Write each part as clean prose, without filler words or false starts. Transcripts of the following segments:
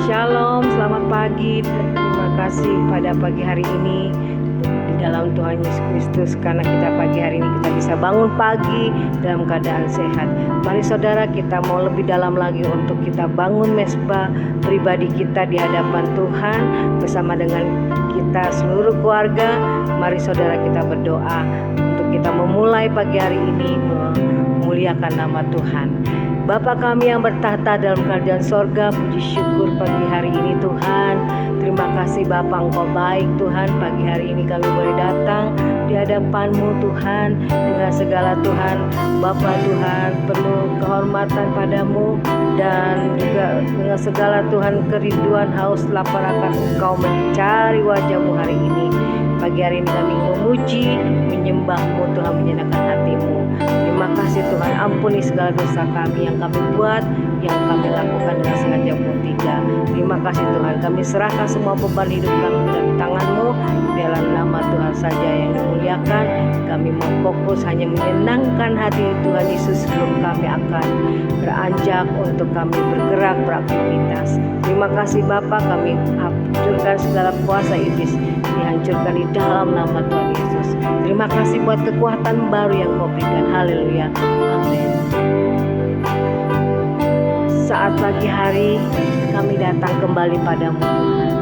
Shalom, selamat pagi. Terima kasih pada pagi hari ini di dalam Tuhan Yesus Kristus, karena kita pagi hari ini kita bisa bangun pagi dalam keadaan sehat. Mari saudara, kita mau lebih dalam lagi untuk kita bangun mesbah pribadi kita di hadapan Tuhan bersama dengan kita seluruh keluarga. Mari saudara, kita berdoa untuk kita memulai pagi hari ini memuliakan nama Tuhan. Bapa kami yang bertahta dalam kerajaan sorga, puji syukur pagi hari ini Tuhan. Terima kasih Bapa, Engkau baik Tuhan. Pagi hari ini kami boleh datang di hadapan-Mu Tuhan dengan segala Tuhan. Bapa Tuhan, penuh kehormatan padamu dan juga dengan segala Tuhan kerinduan, haus, lapar akan Engkau mencari wajah-Mu hari ini. Pagi hari ini kami memuji, menyembah-Mu Tuhan, menyenangkan hati-Mu. Terima kasih Tuhan, ampuni segala dosa kami yang kami buat, yang kami lakukan dengan sengaja pun tidak. Terima kasih Tuhan, kami serahkan semua beban hidup kami dalam tangan-Mu. Biarlah nama Tuhan saja yang dimuliakan. Kami mau fokus hanya menyenangkan hati Tuhan Yesus sebelum kami akan beranjak untuk kami bergerak beraktivitas. Terima kasih Bapa, kami hancurkan segala kuasa iblis, dihancurkan di dalam nama Tuhan Yesus. Terima kasih buat kekuatan baru yang Kau berikan. Haleluya, amin. Saat pagi hari kami datang kembali padamu Tuhan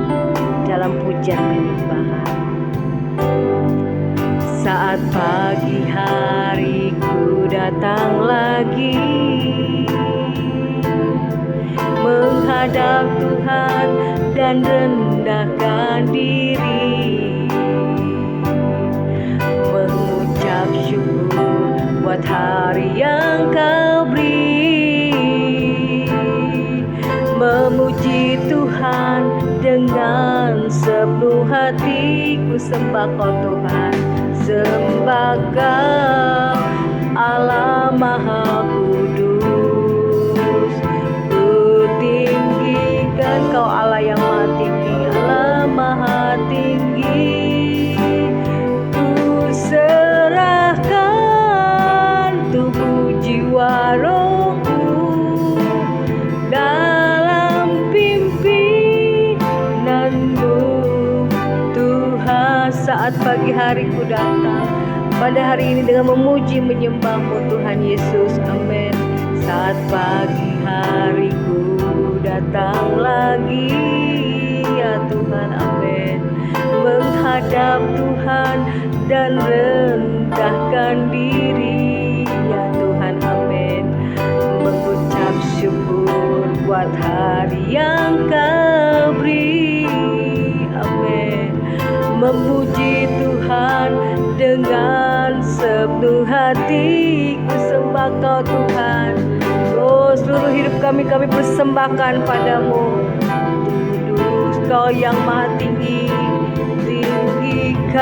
dalam pujian penyembahan. Saat pagi hari ku datang lagi menghadap Tuhan dan rendahkan diri, mengucap syukur buat hari yang Kau beri, memuji Tuhan dengan sepenuh hatiku. Sembah Kau Tuhan, sembah Kau Allah Maha Kudus. Ku tinggikan Kau Allah yang Maha Tinggi, Allah Maha Tinggi. Ku serahkan tubuh jiwa rohku dalam pimpinanmu Tuhan. Saat pagi hari ku datang pada hari ini dengan memuji menyembah-Mu Tuhan Yesus, amin. Saat pagi hari ku datang lagi ya Tuhan, amin. Menghadap Tuhan dan rendahkan diri ya Tuhan, amin. Mengucap syukur buat hari yang Kau beri, amin. Memuji Tuhan dengan sepenuh hati. Ku sembah Kau Tuhan. Oh, seluruh hidup kami persembahkan padamu. Kudus Kau yang Maha Tinggi, tinggikan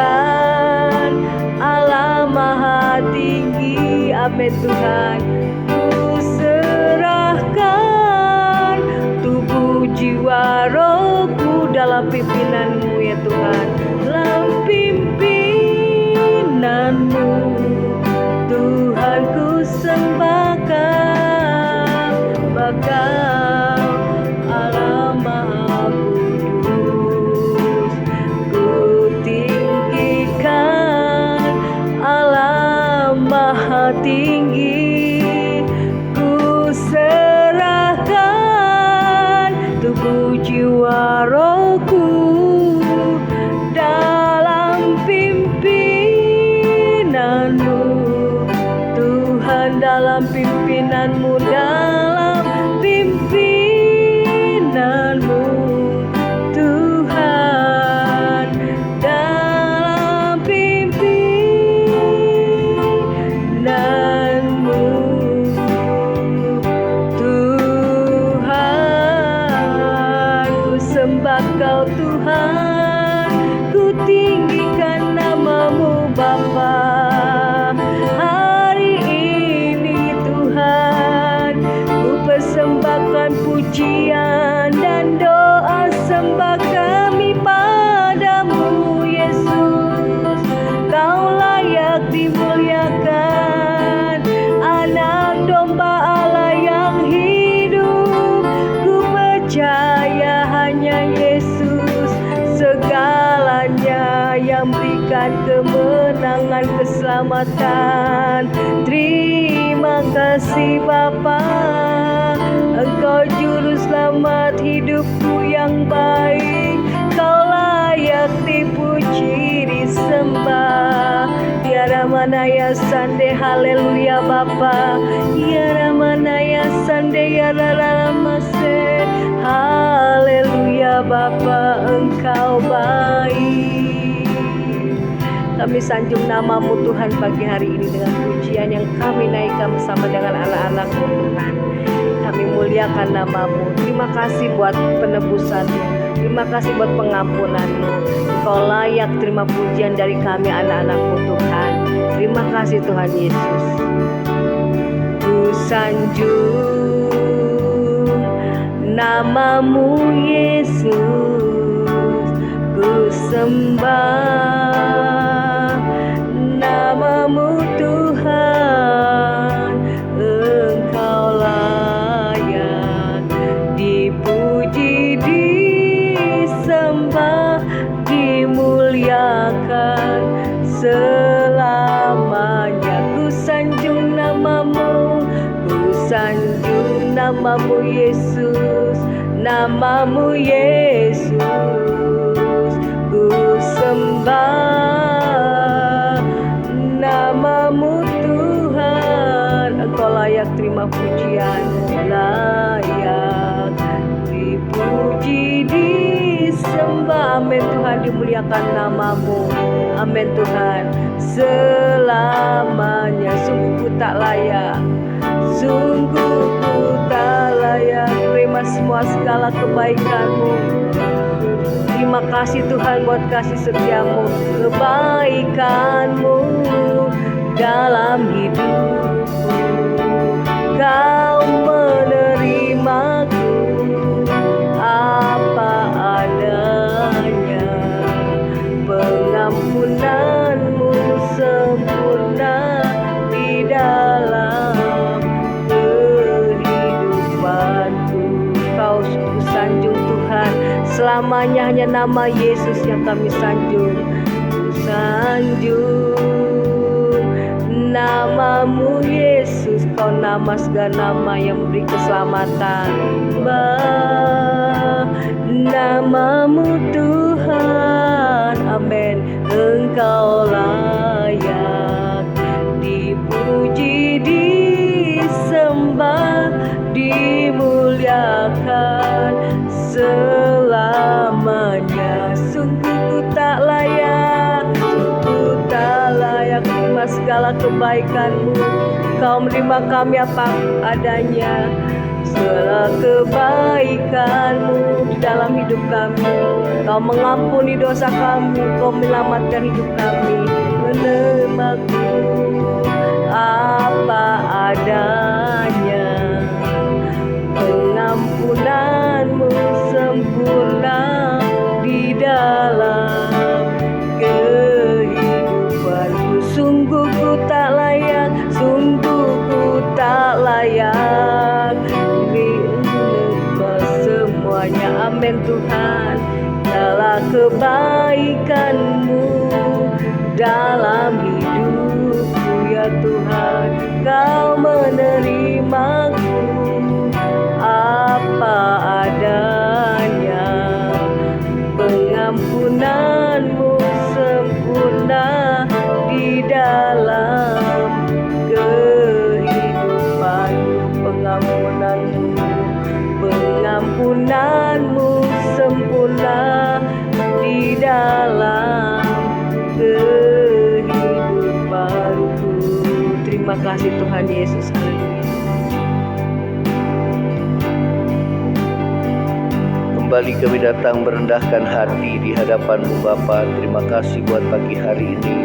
Allah Maha Tinggi, amin Tuhan. Ku serahkan tubuh jiwa rohku dalam pimpinan-Mu ya Tuhan, dalam pimpinanmu Tuhan. Ku sembahkan Kau Allah Maha Kudus. Ku tinggikan Allah Maha Tinggi. Ku serahkan tubuh jiwa rohku dalam pimpinanmu Tuhan, dalam pimpinanmu, dalam pimpinanmu Tuhan, dalam pimpinanmu Tuhan. Ku sembah Kau Tuhan, ku tinggikan nama-Mu Bapa. Hari ini Tuhan, ku persembahkan pujian dan doa sembah kami padamu Yesus. Kau layak dimuliakan, anak domba Allah yang hidup. Ku percaya keselamatan. Terima kasih Bapa, Engkau juru selamat hidupku yang baik. Kau layak dipuji, disembah. Tiada manaya sande, haleluya Bapa. Tiada manaya sande, ya lalamase. Haleluya Bapa, Engkau baik. Kami sanjung nama-Mu Tuhan pagi hari ini dengan pujian yang kami naikkan bersama dengan anak-anak-Mu Tuhan. Kami muliakan nama-Mu. Terima kasih buat penebusan-Mu. Terima kasih buat pengampunan-Mu. Engkau layak terima pujian dari kami anak-anak-Mu Tuhan. Terima kasih Tuhan Yesus. Ku sanjung nama-Mu Yesus, ku sembah nama-Mu Tuhan. Engkau layak dipuji, disembah, dimuliakan selamanya. Ku sanjung nama-Mu, ku sanjung nama-Mu Yesus, nama-Mu Yesus, ku sembah nama-Mu Tuhan. Engkau layak terima pujian, layak dipuji, disembah. Amin Tuhan, dimuliakan nama-Mu. Amin Tuhan, selamanya. Sungguh ku tak layak, sungguh ku tak layak terima semua segala kebaikan-Mu. Terima kasih Tuhan buat kasih setia-Mu, kebaikan-Mu dalam hidupku. Kau menerimaku apa adanya. Pengampunan-Mu sempurna di dalam kehidupanku. Kau sungguh sanjung Tuhan, selamanya hanya nama Yesus yang kami sanjung. Sanjung nama-Mu Yesus, Kau nama segala nama yang memberi keselamatan. Nama-Mu Tuhan, amin. Engkau layak dipuji, disembah, dimuliakan selamanya. Sungguh ku tak layak, sungguh tak layak terima segala kebaikan-Mu. Kau menerima kami apa adanya, segala kebaikan-Mu di dalam hidup kami. Kau mengampuni dosa kami, Kau menyelamatkan hidup kami. Menerimaku apa adanya. Pengampunan-Mu sempurna di dalam kehidupanku. Sungguh ku tak layak, sungguh ku tak layak menerima semuanya. Amin Tuhan, segala kebaikan-Mu dalam hidupku ya Tuhan. Kau menerimaku apa adanya. Pengampunan-Mu sempurna di dalam kehidupan. Pengampunan-Mu sempurna di dalam kehidupanku. Terima kasih Tuhan Yesus. Kembali kami datang merendahkan hati di hadapan-Mu Bapa. Terima kasih buat pagi hari ini.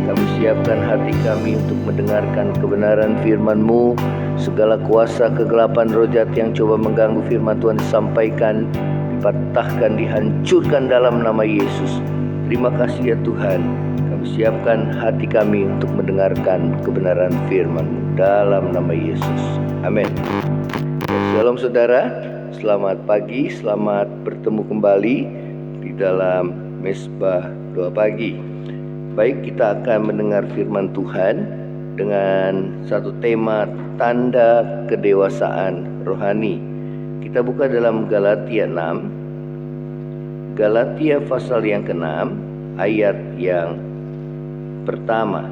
Kami siapkan hati kami untuk mendengarkan kebenaran firman-Mu. Segala kuasa kegelapan roh jahat yang coba mengganggu firman Tuhan disampaikan, dipatahkan, dihancurkan dalam nama Yesus. Terima kasih ya Tuhan. Kami siapkan hati kami untuk mendengarkan kebenaran firman-Mu dalam nama Yesus. Amin. Shalom saudara, selamat pagi, selamat bertemu kembali di dalam Mesbah Doa Pagi. Baik, kita akan mendengar firman Tuhan dengan satu tema tanda kedewasaan rohani. Kita buka dalam Galatia 6. Galatia pasal yang ke-6 ayat yang pertama.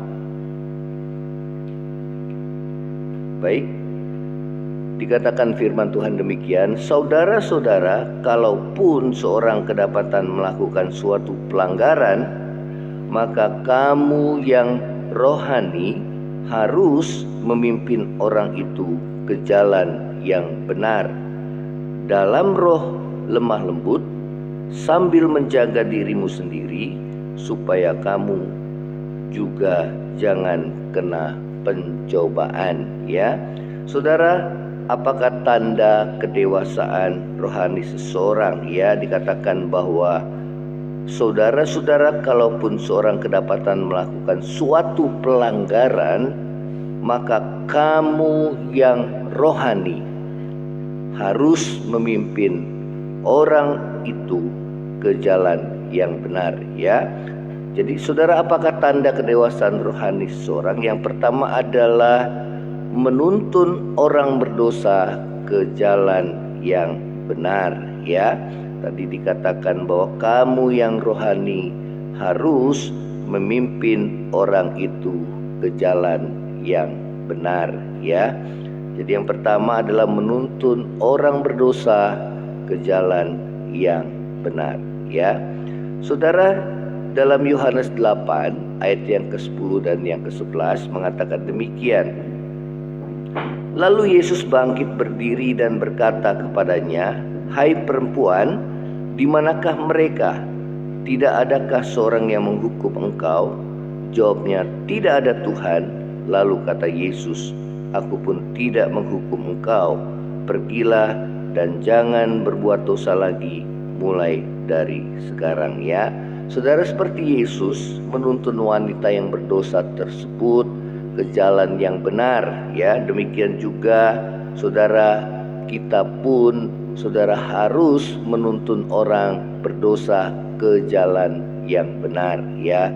Baik, dikatakan firman Tuhan demikian, saudara-saudara, kalaupun seorang kedapatan melakukan suatu pelanggaran, maka kamu yang rohani harus memimpin orang itu ke jalan yang benar, dalam roh lemah lembut, sambil menjaga dirimu sendiri, supaya kamu juga jangan kena pencobaan. Ya, saudara, apakah tanda kedewasaan rohani seseorang? Ya, dikatakan bahwa saudara-saudara, kalaupun seorang kedapatan melakukan suatu pelanggaran, maka kamu yang rohani harus memimpin orang itu ke jalan yang benar. Ya, jadi saudara, apakah tanda kedewasaan rohani seseorang? Yang pertama adalah menuntun orang berdosa ke jalan yang benar. Ya, tadi dikatakan bahwa kamu yang rohani harus memimpin orang itu ke jalan yang benar. Ya, jadi yang pertama adalah menuntun orang berdosa ke jalan yang benar. Ya, saudara, dalam Yohanes 8 ayat yang ke-10 dan yang ke-11 mengatakan demikian. Lalu Yesus bangkit berdiri dan berkata kepadanya, "Hai perempuan, di manakah mereka? Tidak adakah seorang yang menghukum engkau?" Jawabnya, "Tidak ada Tuhan." Lalu kata Yesus, "Aku pun tidak menghukum engkau. Pergilah dan jangan berbuat dosa lagi mulai dari sekarang." Ya, saudara, seperti Yesus menuntun wanita yang berdosa tersebut ke jalan yang benar. Ya, demikian juga saudara, kita pun saudara harus menuntun orang berdosa ke jalan yang benar. Ya,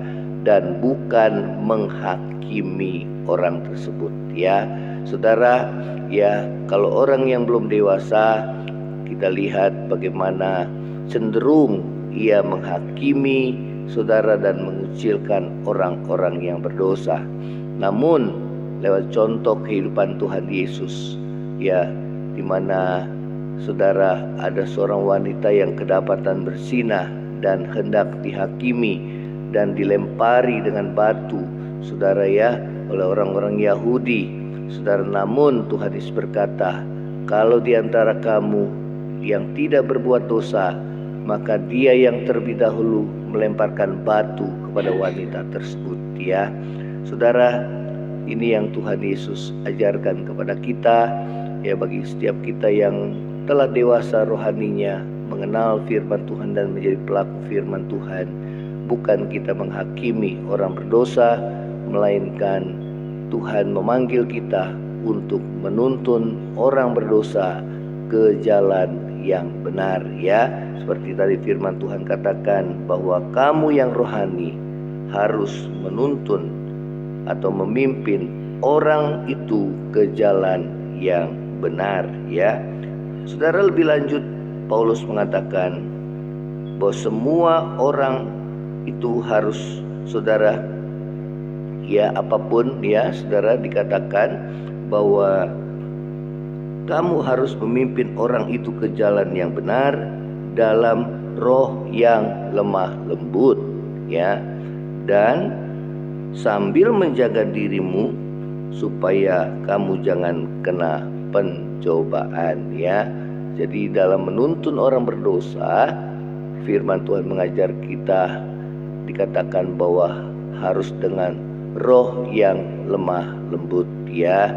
dan bukan menghakimi orang tersebut. Ya, saudara, ya, kalau orang yang belum dewasa, kita lihat bagaimana cenderung ia menghakimi saudara dan mengucilkan orang-orang yang berdosa. Namun lewat contoh kehidupan Tuhan Yesus, ya, di mana saudara ada seorang wanita yang kedapatan berzinah dan hendak dihakimi dan dilempari dengan batu, saudara, ya, oleh orang-orang Yahudi. Saudara, namun Tuhan Yesus berkata, kalau di antara kamu yang tidak berbuat dosa, maka dia yang terlebih dahulu melemparkan batu kepada wanita tersebut. Ya, saudara, ini yang Tuhan Yesus ajarkan kepada kita, ya, bagi setiap kita yang telah dewasa rohaninya, mengenal firman Tuhan dan menjadi pelaku firman Tuhan. Bukan kita menghakimi orang berdosa, melainkan Tuhan memanggil kita untuk menuntun orang berdosa ke jalan yang benar. Ya, seperti tadi firman Tuhan katakan bahwa kamu yang rohani harus menuntun atau memimpin orang itu ke jalan yang benar. Ya, saudara, lebih lanjut Paulus mengatakan bahwa semua orang itu harus, saudara, ya, apapun, ya, saudara, dikatakan bahwa kamu harus memimpin orang itu ke jalan yang benar dalam roh yang lemah lembut. Ya, dan sambil menjaga dirimu supaya kamu jangan kena pencobaan. Ya, jadi dalam menuntun orang berdosa, firman Tuhan mengajar kita, dikatakan bahwa harus dengan roh yang lemah lembut. Ya,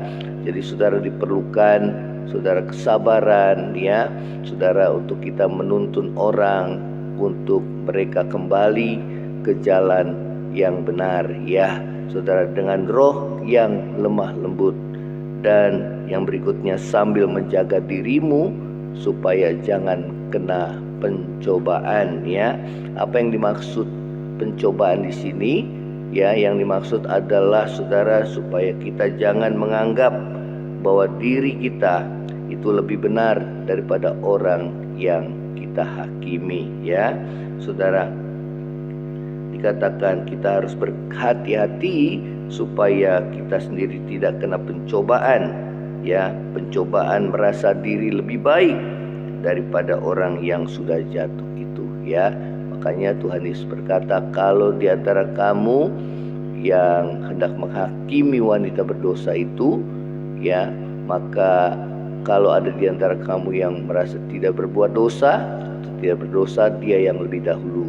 jadi saudara, diperlukan saudara kesabaran, ya, saudara, untuk kita menuntun orang untuk mereka kembali ke jalan yang benar. Ya, saudara, dengan roh yang lemah lembut. Dan yang berikutnya, sambil menjaga dirimu supaya jangan kena pencobaan. Ya, apa yang dimaksud pencobaan di sini? Ya, yang dimaksud adalah saudara supaya kita jangan menganggap bahwa diri kita itu lebih benar daripada orang yang kita hakimi, ya. Saudara, dikatakan kita harus berhati-hati supaya kita sendiri tidak kena pencobaan, ya, pencobaan merasa diri lebih baik daripada orang yang sudah jatuh itu, ya. Makanya Tuhan Yesus berkata, kalau di antara kamu yang hendak menghakimi wanita berdosa itu, ya, maka kalau ada di antara kamu yang merasa tidak berbuat dosa atau tidak berdosa, dia yang lebih dahulu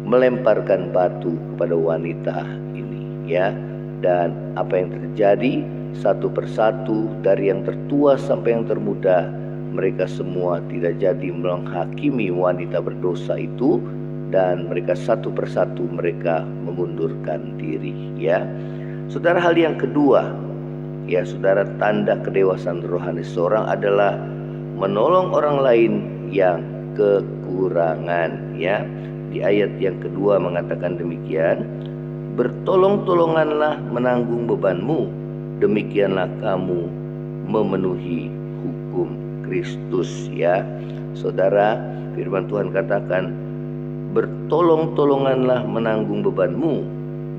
melemparkan batu kepada wanita ini, ya. Dan apa yang terjadi, satu persatu dari yang tertua sampai yang termuda, mereka semua tidak jadi menghakimi wanita berdosa itu, dan mereka satu persatu mereka mengundurkan diri, ya. Saudara, hal yang kedua, ya saudara, tanda kedewasaan rohani seorang adalah menolong orang lain yang kekurangan, ya. Di ayat yang kedua mengatakan demikian, bertolong-tolonganlah menanggung bebanmu, demikianlah kamu memenuhi hukum Kristus, ya. Saudara, firman Tuhan katakan, bertolong-tolonganlah menanggung bebanmu,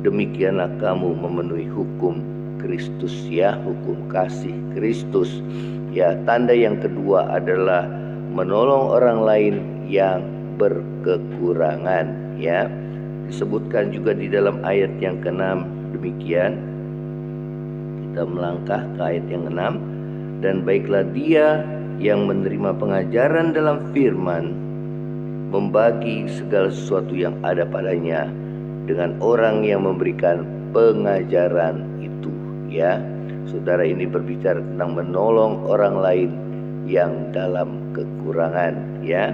demikianlah kamu memenuhi hukum Kristus, ya, hukum kasih Kristus. Ya, tanda yang kedua adalah menolong orang lain yang berkekurangan, ya. Disebutkan juga di dalam ayat yang ke-6 demikian. Kita melangkah ke ayat yang ke-6. Dan baiklah dia yang menerima pengajaran dalam firman, membagi segala sesuatu yang ada padanya dengan orang yang memberikan pengajaran itu, ya. Saudara, ini berbicara tentang menolong orang lain yang dalam kekurangan, ya.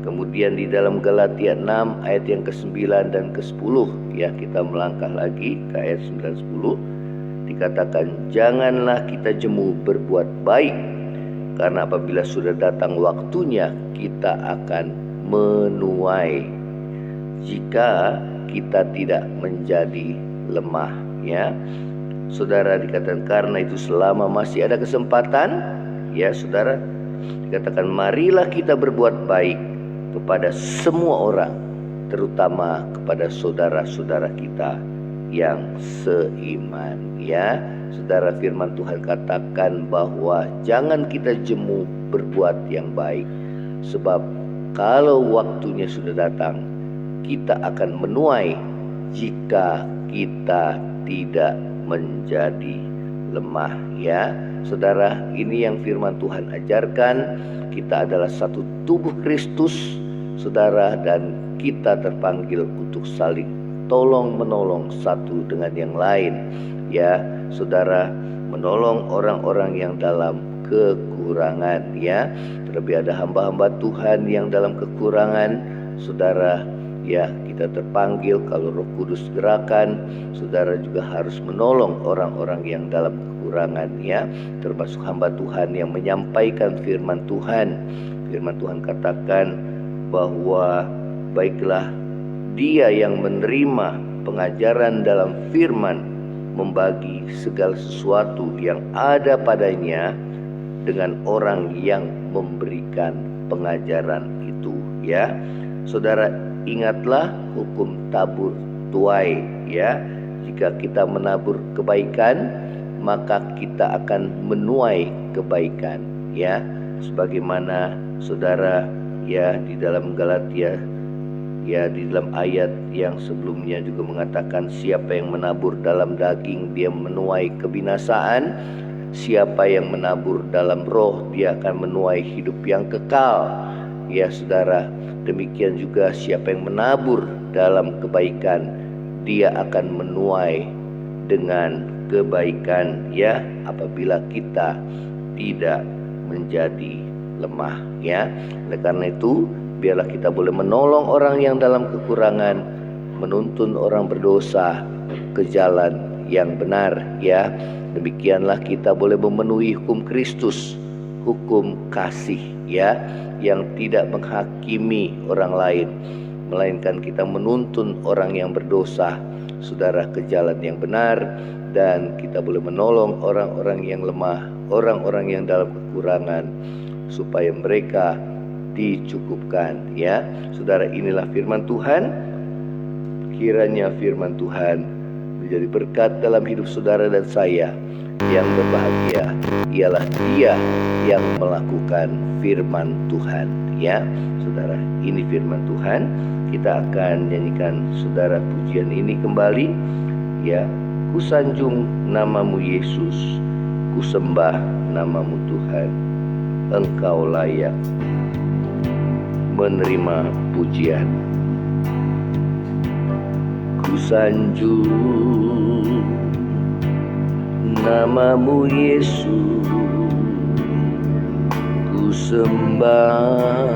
Kemudian di dalam Galatia 6 ayat yang ke-9 dan ke-10, ya, kita melangkah lagi ke ayat 9-10, dikatakan, janganlah kita jemu berbuat baik, karena apabila sudah datang waktunya kita akan menuai jika kita tidak menjadi lemah, ya. Saudara, dikatakan karena itu selama masih ada kesempatan, ya saudara, dikatakan marilah kita berbuat baik kepada semua orang, terutama kepada saudara-saudara kita yang seiman, ya. Saudara, firman Tuhan katakan bahwa jangan kita jemu berbuat yang baik, sebab kalau waktunya sudah datang kita akan menuai jika kita tidak menjadi lemah, ya. Saudara, ini yang firman Tuhan ajarkan. Kita adalah satu tubuh Kristus, saudara, dan kita terpanggil untuk saling tolong menolong satu dengan yang lain, ya saudara, menolong orang-orang yang dalam kekurangan, ya. Terlebih ada hamba-hamba Tuhan yang dalam kekurangan, saudara, ya, kita terpanggil kalau Roh Kudus gerakan, saudara juga harus menolong orang-orang yang dalam kekurangan, ya, termasuk hamba Tuhan yang menyampaikan firman Tuhan. Firman Tuhan katakan bahwa baiklah dia yang menerima pengajaran dalam firman, membagi segala sesuatu yang ada padanya dengan orang yang memberikan pengajaran itu, ya. Saudara, ingatlah hukum tabur tuai, ya. Jika kita menabur kebaikan, maka kita akan menuai kebaikan, ya. Sebagaimana saudara, ya, di dalam Galatia, ya, di dalam ayat yang sebelumnya juga mengatakan, siapa yang menabur dalam daging dia menuai kebinasaan, siapa yang menabur dalam roh dia akan menuai hidup yang kekal, ya saudara. Demikian juga siapa yang menabur dalam kebaikan dia akan menuai dengan kebaikan, ya, apabila kita tidak menjadi lemah, ya. Oleh karena itu, biarlah kita boleh menolong orang yang dalam kekurangan, menuntun orang berdosa ke jalan yang benar, ya. Demikianlah kita boleh memenuhi hukum Kristus, hukum kasih, ya, yang tidak menghakimi orang lain, melainkan kita menuntun orang yang berdosa saudara ke jalan yang benar, dan kita boleh menolong orang-orang yang lemah, orang-orang yang dalam kekurangan, supaya mereka dicukupkan. Ya, saudara, inilah firman Tuhan. Kiranya firman Tuhan menjadi berkat dalam hidup saudara dan saya. Yang berbahagia ialah dia yang melakukan firman Tuhan. Ya, saudara, ini firman Tuhan. Kita akan nyanyikan saudara pujian ini kembali. Ya, kusanjung namamu Yesus, kusembah namamu Tuhan. Engkau layak menerima pujian. Kusanjung namamu Yesus, kusembah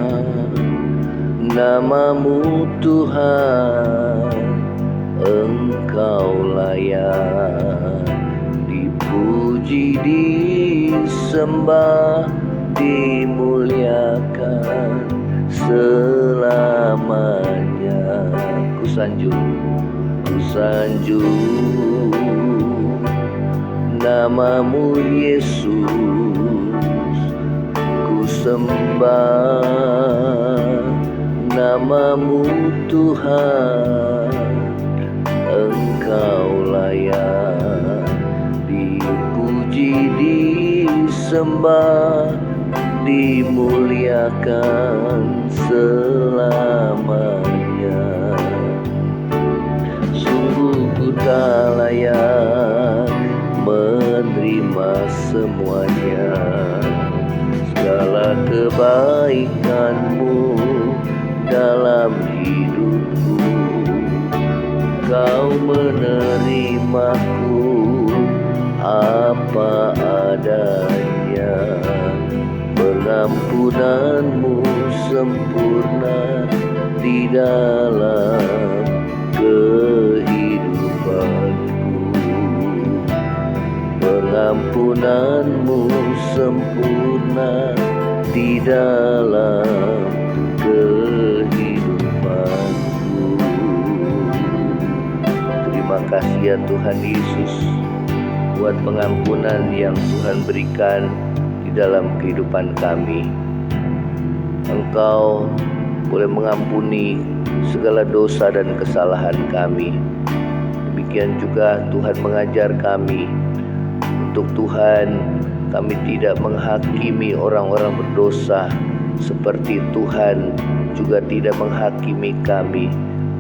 namamu Tuhan. Engkau layak dipuji, disembah, dimuliakan selamanya. Kusanjung namamu Yesus, kusembah namamu Tuhan. Engkau layak dipuji, disembah, dimuliakan selamanya. Sungguh ku tak layak menerima semuanya, segala kebaikanmu dalam hidupku. Kau menerimaku apa adanya, pengampunanmu sempurna di dalam kehidupanku. Pengampunanmu sempurna di dalam kehidupanku. Terima kasih ya Tuhan Yesus buat pengampunan yang Tuhan berikan di dalam kehidupan kami. Engkau boleh mengampuni segala dosa dan kesalahan kami. Demikian juga Tuhan mengajar kami untuk Tuhan kami tidak menghakimi orang-orang berdosa, seperti Tuhan juga tidak menghakimi kami,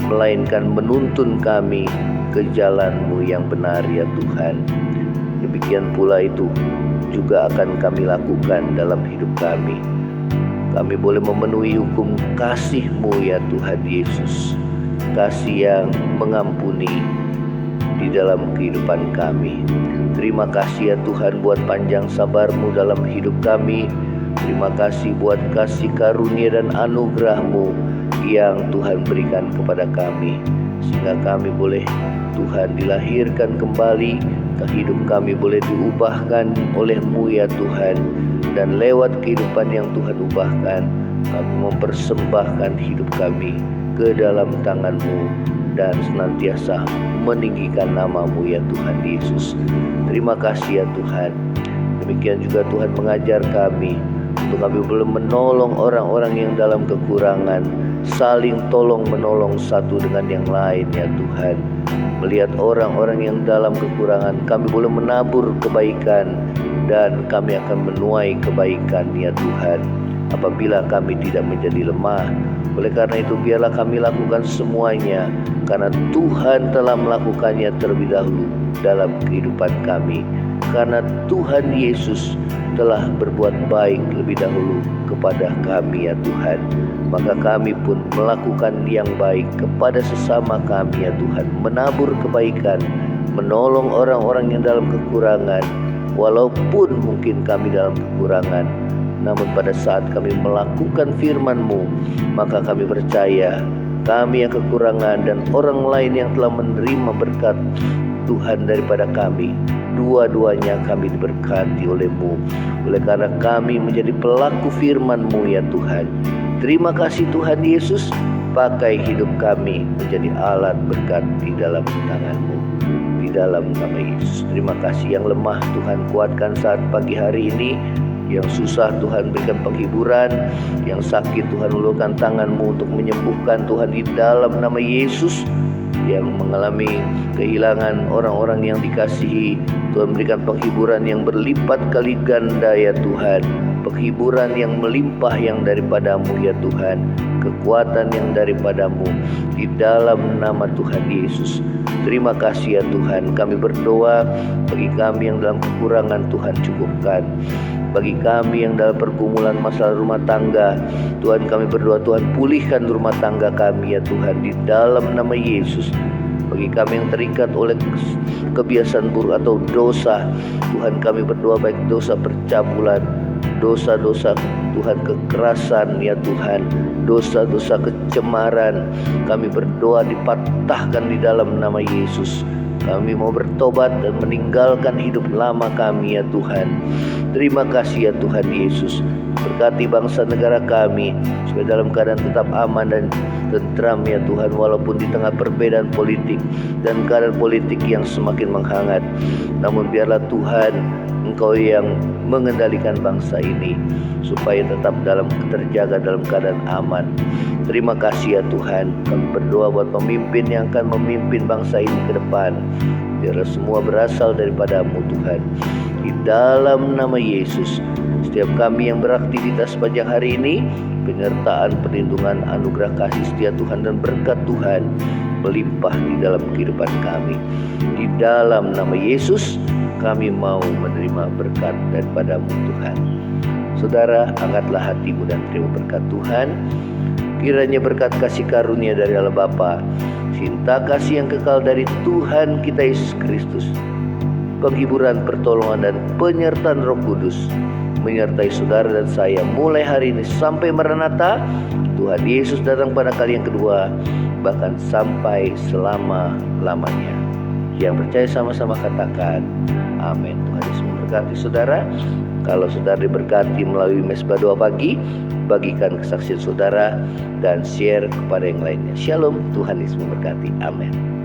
melainkan menuntun kami ke jalan-Mu yang benar ya Tuhan. Demikian pula itu juga akan kami lakukan dalam hidup kami. Kami boleh memenuhi hukum kasih-Mu ya Tuhan Yesus, kasih yang mengampuni di dalam kehidupan kami. Terima kasih ya Tuhan buat panjang sabar-Mu dalam hidup kami. Terima kasih buat kasih karunia dan anugerah-Mu yang Tuhan berikan kepada kami, sehingga kami boleh Tuhan dilahirkan kembali, hidup kami boleh diubahkan oleh-Mu ya Tuhan. Dan lewat kehidupan yang Tuhan ubahkan, kami mempersembahkan hidup kami ke dalam tangan-Mu dan senantiasa meninggikan nama-Mu ya Tuhan Yesus. Terima kasih ya Tuhan. Demikian juga Tuhan mengajar kami untuk kami boleh menolong orang-orang yang dalam kekurangan, saling tolong menolong satu dengan yang lain ya Tuhan. Melihat orang-orang yang dalam kekurangan, kami boleh menabur kebaikan dan kami akan menuai kebaikan ya Tuhan apabila kami tidak menjadi lemah. Oleh karena itu biarlah kami lakukan semuanya, karena Tuhan telah melakukannya terlebih dahulu dalam kehidupan kami. Karena Tuhan Yesus telah berbuat baik lebih dahulu kepada kami ya Tuhan, maka kami pun melakukan yang baik kepada sesama kami ya Tuhan, menabur kebaikan, menolong orang-orang yang dalam kekurangan. Walaupun mungkin kami dalam kekurangan, namun pada saat kami melakukan firman-Mu, maka kami percaya kami yang kekurangan dan orang lain yang telah menerima berkat Tuhan daripada kami, dua-duanya kami diberkati oleh-Mu. Oleh karena kami menjadi pelaku firman-Mu ya Tuhan. Terima kasih Tuhan Yesus. pakai hidup kami menjadi alat berkat di dalam tangan-Mu. Di dalam nama Yesus, terima kasih. Yang lemah Tuhan kuatkan saat pagi hari ini. Yang susah Tuhan berikan penghiburan. Yang sakit Tuhan ulurkan tangan-Mu untuk menyembuhkan Tuhan di dalam nama Yesus. Yang mengalami kehilangan orang-orang yang dikasihi, Tuhan berikan penghiburan yang berlipat kali ganda ya Tuhan. Penghiburan yang melimpah yang daripada-Mu ya Tuhan. Kekuatan yang daripada-Mu di dalam nama Tuhan Yesus. Terima kasih ya Tuhan. Kami berdoa bagi kami yang dalam kekurangan, Tuhan cukupkan. Bagi kami yang dalam pergumulan masalah rumah tangga, Tuhan kami berdoa, Tuhan pulihkan rumah tangga kami ya Tuhan di dalam nama Yesus. Bagi kami yang terikat oleh kebiasaan buruk atau dosa, Tuhan kami berdoa baik dosa percabulan, dosa-dosa Tuhan kekerasan ya Tuhan, dosa-dosa kecemaran, kami berdoa dipatahkan di dalam nama Yesus. Kami mau bertobat dan meninggalkan hidup lama kami ya Tuhan. Terima kasih ya Tuhan Yesus. Berkati bangsa negara kami supaya dalam keadaan tetap aman dan tentram ya Tuhan, walaupun di tengah perbedaan politik dan keadaan politik yang semakin menghangat. Namun biarlah Tuhan Engkau yang mengendalikan bangsa ini supaya tetap terjaga dalam keadaan aman. Terima kasih ya Tuhan. Kami berdoa buat pemimpin yang akan memimpin bangsa ini ke depan. Biarlah semua berasal daripada-Mu Tuhan. Di dalam nama Yesus, setiap kami yang beraktivitas sepanjang hari ini, penyertaan, perlindungan, anugerah kasih setia Tuhan dan berkat Tuhan melimpah di dalam kehidupan kami. Di dalam nama Yesus, kami mau menerima berkat daripada-Mu Tuhan. Saudara, angkatlah hatimu dan terima berkat Tuhan. Kiranya berkat kasih karunia dari Allah Bapa, cinta kasih yang kekal dari Tuhan kita Yesus Kristus, penghiburan, pertolongan dan penyertaan Roh Kudus menyertai saudara dan saya mulai hari ini sampai Maranatha. Tuhan Yesus datang pada kali yang kedua, bahkan sampai selama-lamanya. Yang percaya sama-sama katakan amin. Tuhan Yesus memberkati saudara. Kalau saudara diberkati melalui Mesbah Doa Pagi, bagikan kesaksian saudara dan share kepada yang lainnya. Shalom, Tuhan Yesus memberkati. Amin.